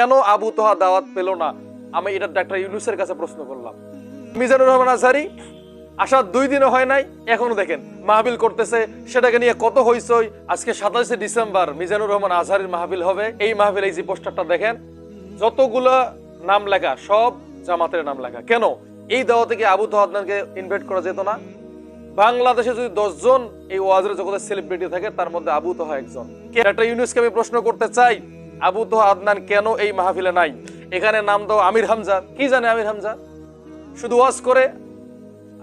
কেন আবু তোহা দাওয়াত পেল না? আমি এটা ডাক্তার ইউনূসের কাছে প্রশ্ন করলাম। মিজানুর রহমান আজহারী আসার 2 দিনও হয় নাই, এখনো দেখেন মাহফিল করতেছে, সেটাকে নিয়ে কত হইচই। আজকে 27শে ডিসেম্বর মিজানুর রহমান আজহারীর মাহফিল হবে। এই মাহফিল, এই যে পোস্টারটা দেখেন, যতগুলো নাম লেখা সব জামাতের নাম লেখা। কেন এই দাওয়াতে কি আবু তোহা আদনানকে ইনভাইট করা যেত না? বাংলাদেশে যদি 10 জন এই ওয়াজের জগতের সেলিব্রিটি থাকে, তার মধ্যে আবু তোহা একজন। ডাক্তার ইউনূসকে আমি প্রশ্ন করতে চাই, আবু তোহা আদনান কেন এই মাহফিলে নাই? এখানে নাম দাও আমির হামজা, কি জানে আমির হামজা? শুধু ওয়াজ করে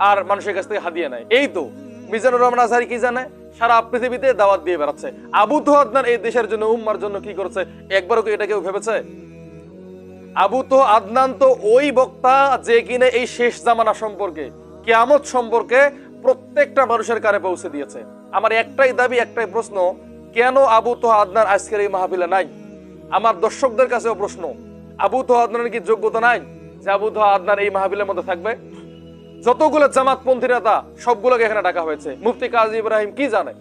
আর মানুষের কাছ থেকে হাদিয়া নেয়। এই তো মিজানুর রহমান আজহারী কি জানে? সারা পৃথিবীতে দাওয়াত দিয়ে বেড়াচ্ছে। আবু তোহা আদনান এই দেশের জন্য, উম্মার জন্য কি করেছে একবারও কি এটা কেউ ভেবেছে? আবু তোহা আদনান তো ওই বক্তা যে কিনে এই শেষ জামানা সম্পর্কে, কিয়ামত সম্পর্কে প্রত্যেকটা মানুষের কানে পৌঁছে দিয়েছে। আমার একটাই দাবি, একটাই প্রশ্ন, কেন আবু তোহা আদনান আজকের এই মাহফিলে নাই? আমার দর্শকদের কাছেও প্রশ্ন, আবু তোহা আদনানের কি যোগ্যতা নাই যে আবু তোহা আদনান এই মাহফিলের মধ্যে থাকবে? যতগুলো জামাতপন্থী নেতা সবগুলোকে এখানে ডাকা হয়েছে। মুফতি কাজী ইব্রাহিম কি জানে?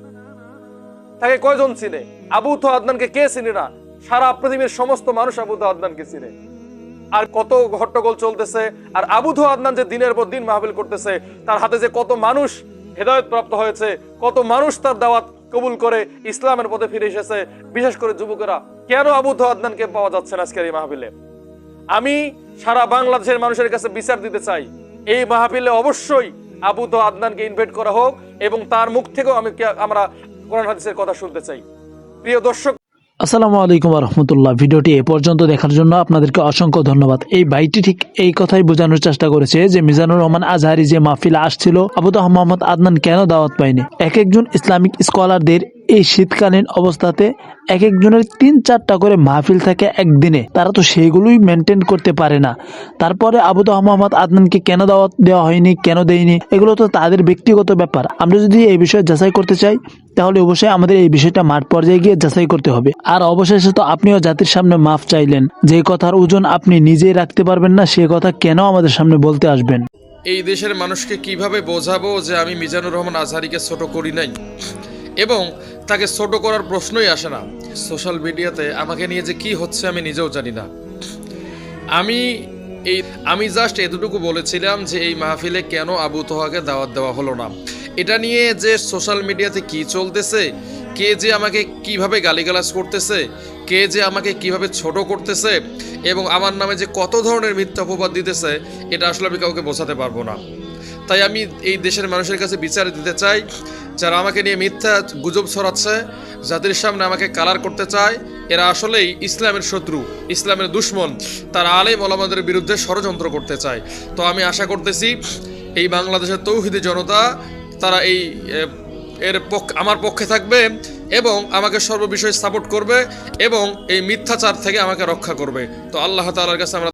তাকে কয়জন চিনে? আবু তোহা আদনানকে কে চিনে না? সারা পৃথিবীর সমস্ত মানুষ আবু তোহা আদনানকে চিনে। আর কত হট্টগোল চলতেছে। আর আবু তোহা আদনান যে দিনের পর দিন মাহফিল করতেছে, তার হাতে যে কত মানুষ হেদায়েত প্রাপ্ত হয়েছে, কত মানুষ তার দাওয়াত কবুল করে ইসলামের পথে ফিরে এসেছে, বিশেষ করে যুবকেরা। কেন আবু তোহা আদনানকে পাওয়া যাচ্ছে না আজকের এই মাহফিলে? আমি সারা বাংলাদেশের মানুষের কাছে বিচার দিতে চাই, এই মাহফিলে অবশ্যই আবু তোহা আদনানকে ইনভাইট করা হোক এবং তার মুখ থেকেও আমরা কোরআন হাদিসের কথা শুনতে চাই। প্রিয় দর্শক, আসসালামু আলাইকুম রহমতুল্লাহ। ভিডিওটি এ পর্যন্ত দেখার জন্য আপনাদেরকে অসংখ্য ধন্যবাদ। এই ভাইটি ঠিক এই কথাই বোঝানোর চেষ্টা করেছে যে মিজানুর রহমান আজহারী যে মাহফিলে আসছিল, আবু তোহা মোহাম্মদ আদনান কেন দাওয়াত পায়নি। এক একজন ইসলামিক স্কলারদের এই শীতকালীন অবস্থাতে এক একজনের 3-4টা করে মাহফিল থাকে একদিনে, তারা তো সেইগুলোই মেনটেন করতে পারে না। তারপরে আবু তোহা মোহাম্মদ আদনানকে কেন দাওয়াত দেওয়া হয়নি, কেন দেয়নি, এগুলো তো তাদের ব্যক্তিগত ব্যাপার। আমরা যদি এই বিষয়ে যাচাই করতে চাই, তাহলে অবশ্যই আমাদের এই বিষয়টা মাঠ পর্যায়ে গিয়ে যাচাই করতে হবে। আর অবশেষে তো আপনিও জাতির সামনে মাফ চাইলেন, যে কথার ওজন আপনি নিজেই রাখতে পারবেন না, সে কথা কেন আমাদের সামনে বলতে আসবেন? এই দেশের মানুষকে কিভাবে বোঝাবো যে আমি মিজানুর রহমান আজহারীকে ছোট করি নাই এবং তাকে ছোট করার প্রশ্নই আসে না। সোশ্যাল মিডিয়াতে আমাকে নিয়ে যে কি হচ্ছে আমি নিজেও জানি না। আমি জাস্ট এতটুকু বলেছিলাম যে এই মাহফিলে কেন আবু তোহাকে দাওয়াত দেওয়া হলো না। এটা নিয়ে যে সোশ্যাল মিডিয়াতে কি চলতেছে, কে যে আমাকে কিভাবে গালিগালাজ করতেছে, কে যে আমাকে কিভাবে ছোট করতেছে এবং আমার নামে যে কত ধরনের মিথ্যা অপবাদ দিতেছে, এটা আসলে আমি কাউকে বোঝাতে পারবো না। তাই আমি এই দেশের মানুষের কাছে বিচার দিতে চাই, যারা আমাকে নিয়ে মিথ্যা গুজব ছড়াচ্ছে, জাতির সামনে আমাকে কালার করতে চায়, এরা আসলেই ইসলামের শত্রু, ইসলামের দুশমন। তারা আলেম ওলামাদের বিরুদ্ধে ষড়যন্ত্র করতে চায়। তো আমি আশা করতেছি এই বাংলাদেশের তৌহিদি জনতা তারা আমার পক্ষে থাকবে এবং আমাকে সর্ববিষয়ে সাপোর্ট করবে এবং এই মিথ্যাচার থেকে আমাকে রক্ষা করবে। তো আল্লাহ তাআলার কাছে আমরা